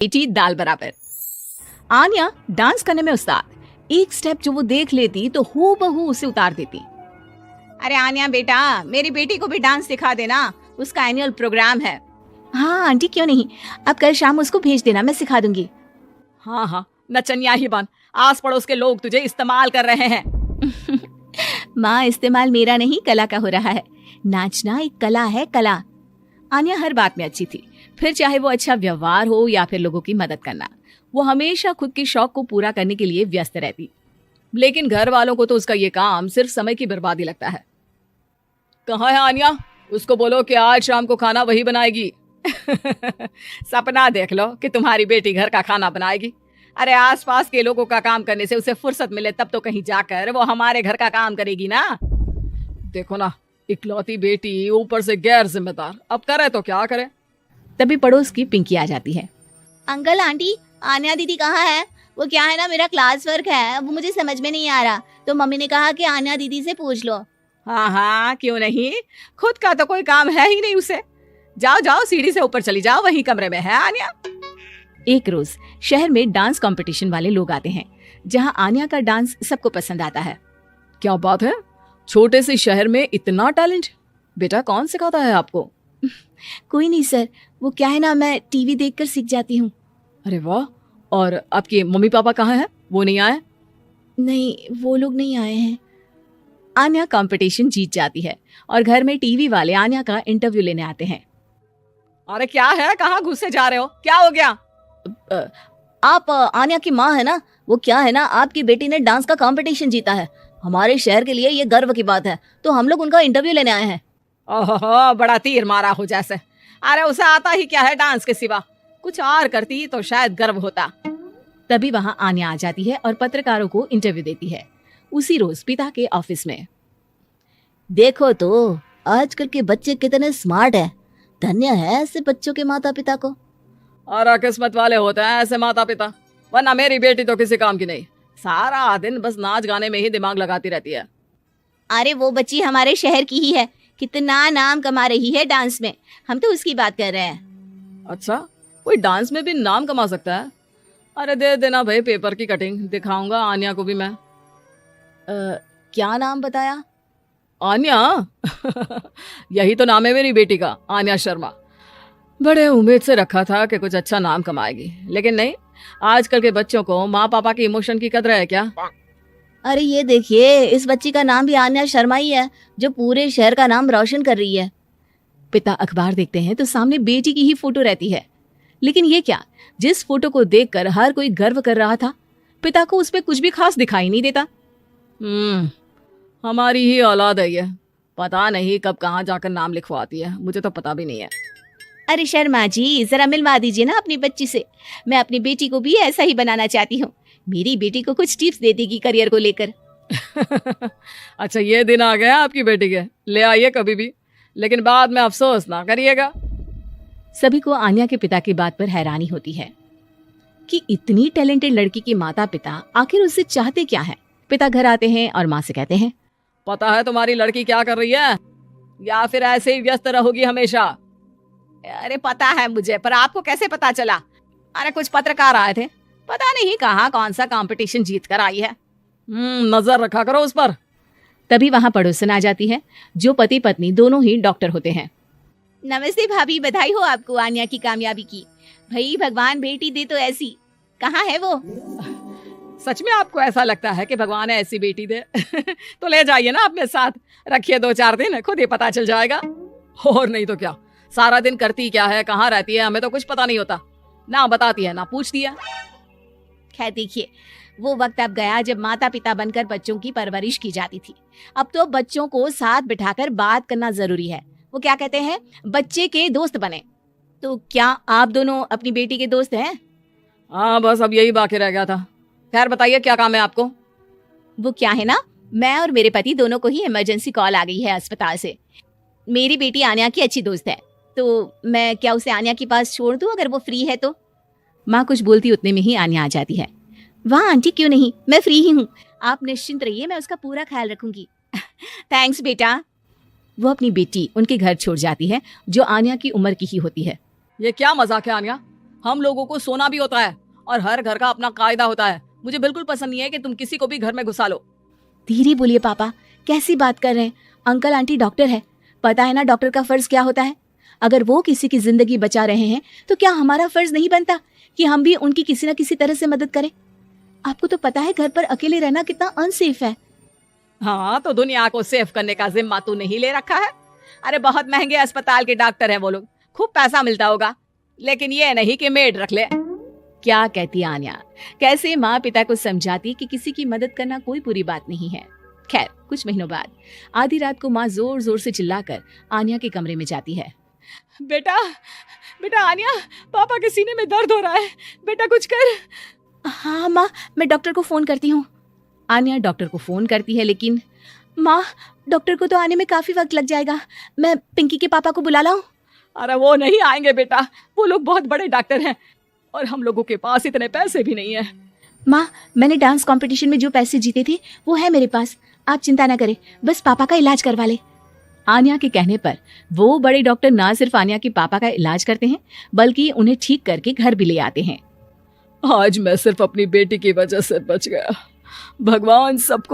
बेटी दाल बराबर। आन्या डांस करने में उस्ताद। एक स्टेप जो वो देख लेती तो हूबहू उसे उतार देती। अरे आन्या बेटा, मेरी बेटी को भी डांस सिखा देना, उसका एनुअल प्रोग्राम है। हाँ आंटी, क्यों नहीं, अब कल शाम उसको भेज देना, मैं सिखा दूंगी। हाँ हाँ, नचनिया ही बन, आस पड़ोस के लोग तुझे इस्तेमाल कर रहे हैं। माँ, इस्तेमाल मेरा नहीं कला का हो रहा है। नाचना एक कला है, कला। आन्या हर बात में अच्छी थी, फिर चाहे वो अच्छा व्यवहार हो या फिर लोगों की मदद करना, वो हमेशा खुद के शौक को पूरा करने के लिए व्यस्त रहती। लेकिन घर वालों को तो उसका ये काम सिर्फ समय की बर्बादी लगता है। कहाँ है आन्या? उसको बोलो कि आज शाम को खाना वही बनाएगी। सपना देख लो कि तुम्हारी बेटी घर का खाना बनाएगी। अरे आसपास के लोगों का काम करने से उसे फुर्सत मिले तब तो कहीं जाकर वो हमारे घर का काम करेगी ना। देखो ना, इकलौती बेटी, ऊपर से गैर जिम्मेदार, अब करे तो क्या करे। तभी पड़ोस की पिंकी आ जाती है। अंकल आंटी, आन्या दीदी कहाँ है? वो क्या है ना, मेरा क्लास वर्क है, वो मुझे समझ में नहीं आ रहा, तो मम्मी ने कहा कि आन्या दीदी से पूछ लो। हाँ हाँ, क्यों नहीं, खुद का तो कोई काम है ही नहीं उसे। जाओ जाओ, सीढ़ी से ऊपर चली जाओ, वही कमरे में है आन्या। एक रोज शहर में डांस कंपटीशन वाले लोग आते हैं, जहाँ आन्या का डांस सबको पसंद आता है। क्या बात है, छोटे से शहर में इतना टैलेंट? बेटा कौन सिखाता है आपको? कोई नहीं सर, वो क्या है ना, मैं टीवी देखकर सीख जाती हूँ। अरे वाह, और आपके मम्मी पापा कहाँ हैं? वो नहीं आए? नहीं, वो लोग नहीं आए हैं। आन्या कंपटीशन जीत जाती है और घर में टीवी वाले आन्या का इंटरव्यू लेने आते हैं। अरे क्या है, कहाँ घुसे जा रहे हो, क्या हो गया? आप आन्या की माँ है ना? वो क्या है ना, आपकी बेटी ने डांस का कंपटीशन जीता है, हमारे शहर के लिए ये गर्व की बात है, तो हम लोग उनका इंटरव्यू लेने आए हैं। ओहो, बड़ा तीर मारा हो जैसे। अरे उसे आता ही क्या है डांस के सिवा, कुछ और करती तो शायद गर्व होता। तभी वहां आन्या आ जाती है और पत्रकारों को इंटरव्यू देती है। उसी रोज पिता के ऑफिस में। देखो तो आजकल के बच्चे कितने स्मार्ट है, धन्य है ऐसे बच्चों के माता पिता को। और किस्मत वाले होते हैं ऐसे माता पिता, वरना मेरी बेटी तो किसी काम की नहीं, सारा दिन बस नाच गाने में ही दिमाग लगाती रहती है। अरे वो बच्ची हमारे शहर की ही है, कितना नाम कमा रही है डांस में, हम तो उसकी बात कर रहे हैं। अच्छा, कोई डांस में भी नाम कमा सकता है? अरे दे देना भाई पेपर की कटिंग, दिखाऊंगा आन्या को भी मैं। क्या नाम बताया? आन्या? यही तो नाम है मेरी बेटी का, आन्या शर्मा। बड़े उम्मीद से रखा था कि कुछ अच्छा नाम कमाएगी, लेकिन नहीं, आजकल के बच्चों को माँ पापा की इमोशन की कदर है क्या? अरे ये देखिए, इस बच्ची का नाम भी आन्या शर्मा ही है, जो पूरे शहर का नाम रोशन कर रही है। पिता अखबार देखते हैं तो सामने बेटी की ही फोटो रहती है, लेकिन ये क्या, जिस फोटो को देखकर हर कोई गर्व कर रहा था, पिता को उसमें कुछ भी खास दिखाई नहीं देता। हमारी ही औलाद है ये, पता नहीं कब कहाँ जाकर नाम लिखवाती है, मुझे तो पता भी नहीं है। अरे शर्मा जी, जरा मिलवा दीजिए ना अपनी बच्ची से, मैं अपनी बेटी को भी ऐसा ही बनाना चाहती हूँ, मेरी बेटी को कुछ टिप्स दे देगी करियर को लेकर। अच्छा, ये दिन आ गया आपकी बेटी के, ले आइए कभी भी, लेकिन बाद में अफसोस ना करिएगा। सभी को आन्या के पिता की बात पर हैरानी होती है कि इतनी टैलेंटेड लड़की के माता पिता आखिर उससे चाहते क्या है। पिता घर आते हैं और माँ से कहते हैं, पता है तुम्हारी लड़की क्या कर रही है, या फिर ऐसे ही व्यस्त रहोगी हमेशा? अरे पता है मुझे, पर आपको कैसे पता चला? अरे कुछ पत्रकार आए थे, पता नहीं कहाँ कौन सा कंपटीशन जीत कर आई है। नजर रखा करो उस पर। तभी वहां पड़ोसन आ जाती है, जो पति पत्नी दोनों ही डॉक्टर होते हैं। नमस्ते भाभी, बधाई हो आपको आन्या की कामयाबी की। भाई भगवान बेटी दे तो ऐसी, कहाँ है वो? सच में आपको ऐसा लगता है कि भगवान ऐसी बेटी दे? तो ले जाइए ना अपने साथ, रखिए 2-4 दिन, खुद ही पता चल जाएगा। और नहीं तो क्या, सारा दिन करती क्या है, कहाँ रहती है, हमें तो कुछ पता नहीं होता, ना बताती है ना पूछती है। खैर देखिए, वो वक्त अब गया जब माता पिता बनकर बच्चों की परवरिश की जाती थी। अब तो बच्चों को साथ बिठाकर बात करना जरूरी है। वो क्या कहते हैं, बच्चे के दोस्त बने। तो क्या आप दोनों अपनी बेटी के दोस्त हैं? हाँ, बस अब यही बाकी रह गया था। खैर बताइए, क्या काम है आपको? वो क्या है ना, मैं और मेरे पति दोनों को ही इमरजेंसी कॉल आ गई है अस्पताल से। मेरी बेटी आन्या की अच्छी दोस्त है, तो मैं क्या उसे आन्या के पास छोड़ दूं अगर वो फ्री है तो? माँ कुछ बोलती उतने में ही आन्या आ जाती है। वाह आंटी, क्यों नहीं, मैं फ्री ही हूँ, आप निश्चिंत रहिए, मैं उसका पूरा ख्याल रखूंगी। थैंक्स बेटा। वो अपनी बेटी उनके घर छोड़ जाती है, जो आन्या की उम्र की ही होती है। ये क्या मजाक है आन्या, हम लोगों को सोना भी होता है और हर घर का अपना कायदा होता है। मुझे बिल्कुल पसंद नहीं है कि तुम किसी को भी घर में घुसा लो। धीरे बोलिए पापा, कैसी बात कर रहे हैं? अंकल आंटी डॉक्टर है, पता है ना डॉक्टर का फर्ज क्या होता है। अगर वो किसी की जिंदगी बचा रहे हैं तो क्या हमारा फर्ज नहीं बनता कि हम भी उनकी किसी न किसी तरह से मदद करें? आपको तो पता है घर पर अकेले रहना कितना अनसेफ है। हाँ, तो दुनिया को सेफ करने का जिम्मा तू नहीं ले रखा है? अरे बहुत महंगे अस्पताल के डॉक्टर हैं वो लोग, खूब पैसा मिलता होगा, लेकिन ये नहीं कि मेड रख ले। क्या कहती आन्या, कैसे माँ पिता को समझाती कि किसी की मदद करना कोई बुरी बात नहीं है। खैर, कुछ महीनों बाद आधी रात को माँ जोर जोर से चिल्लाकर आन्या के कमरे में जाती है। बेटा बेटा आन्या, पापा के सीने में दर्द हो रहा है, बेटा कुछ कर। हाँ माँ, मैं डॉक्टर को फोन करती हूँ। आन्या डॉक्टर को फोन करती है, लेकिन माँ डॉक्टर को तो आने में काफी वक्त लग जाएगा, मैं पिंकी के पापा को बुला लाऊं? अरे वो नहीं आएंगे बेटा, वो लोग बहुत बड़े डॉक्टर हैं और हम लोगों के पास इतने पैसे भी नहीं है। माँ, मैंने डांस कंपटीशन में जो पैसे जीते थे वो है मेरे पास, आप चिंता ना करें, बस पापा का इलाज करवा ले। आन्या के कहने पर वो बड़े डॉक्टर ना सिर्फ आन्या के पापा का इलाज करते हैं बल्कि उन्हें ठीक करके घर भी ले आते हैं। आज मैं सिर्फ अपनी बेटी की वजह से बच गया। भगवान सबको